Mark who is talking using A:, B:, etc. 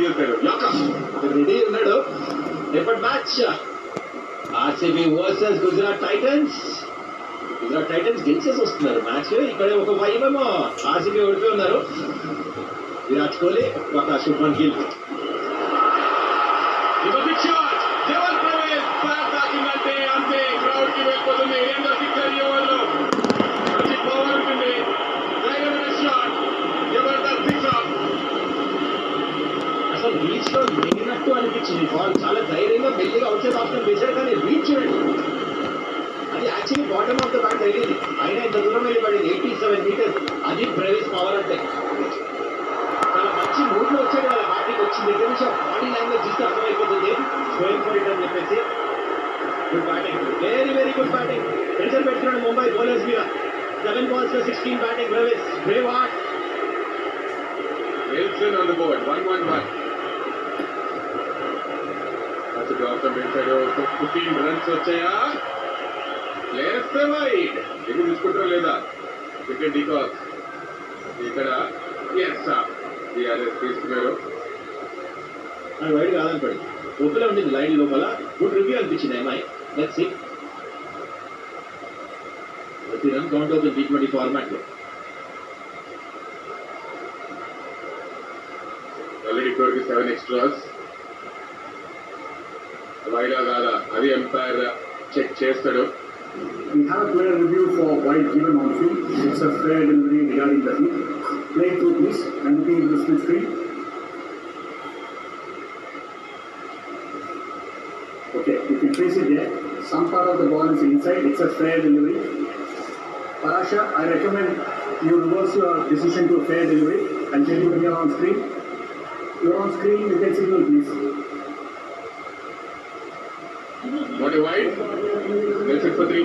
A: చేశాడు. రెడీ ఉన్నాడు. రేపటి match RCB versus Gujarat titans. Gujarat titans గెలిచేసి వస్తున్నారు మ్యాచ్. ఇక్కడ ఒక వైవేమో ఆర్సీబీ ఓడిపోయి ఉన్నారు. విరాట్ కోహ్లీ, ఒక శుభ్మన్ గిల్.
B: అంటే అంతే క్రౌడ్ కి వెళ్ళిపోతుంది. రెండో సిక్సర్ ఈ ఓవర్లో మంచి పవర్ ఉంటుంది. ధైర్యమైన షాట్, జబర్దస్త్ సిక్సర్.
A: అసలు రీచ్ లో లేనట్టు అనిపించింది. బాల్ చాలా ధైర్యంగా మెల్లిగా అవుట్ సైడ్ ఆప్షన్ వేశాడు, కానీ రీచ్ చూడండి, అది actually bottom of the bat తగిలింది. అయినా ఇంత దూరం వెళ్ళి పడింది. 87 మీటర్స్. అది బ్రేవిస్ పవర్ అంటే. చాలా మంచి మూడ్ లో వచ్చాడు. వాళ్ళ బ్యాటింగ్ వచ్చింది దగ్గర నుంచి బాడీ లాంగ్వేజ్ చూస్తే అర్థమైపోతుంది గోయింగ్ ఫర్ ఇట్ అని చెప్పేసి. Good batting, very very good batting. Pressure పెడుతున్నాడు ముంబై బౌలర్స్ మీద. 7 balls లో 16 batting. Brevis, Brave heart.
B: Wilson on the board, 1-1-1. That's a drop from inside over 15 runs వచ్చాయా? లేస్తే వైడ్. ఎప్పుడు తీసుకుంటారో లేదా? Wicket de Kock. ఇక్కడ ఎస్ టీఆర్ఎస్ తీసుకున్నారు.
A: అది వైడ్ కాదనుకోండి, లోపల ఉండింది లైన్ లోపల. గుడ్ రివ్యూ అనిపించింది ఎంఐ. Let's see. ప్రతి రన్ కౌంట్ అవుతుంది T20 ఫార్మాట్ లో.
B: ఆల్రెడీ ఇప్పటివరకు 7 extras. వైడా కాదా అది ఎంపైర్ చెక్ చేస్తాడు.
C: We have a player review for wide given on field. It's a fair delivery regarding the hit. Play through please. I'm looking into the split screen. Okay, if you trace it there, some part of the ball is inside. It's a fair delivery. Parasha, I recommend you reverse your decision to a fair delivery and tell you when you're on screen. You're on screen, you can signal please.
B: What a wide. Nelson for 3.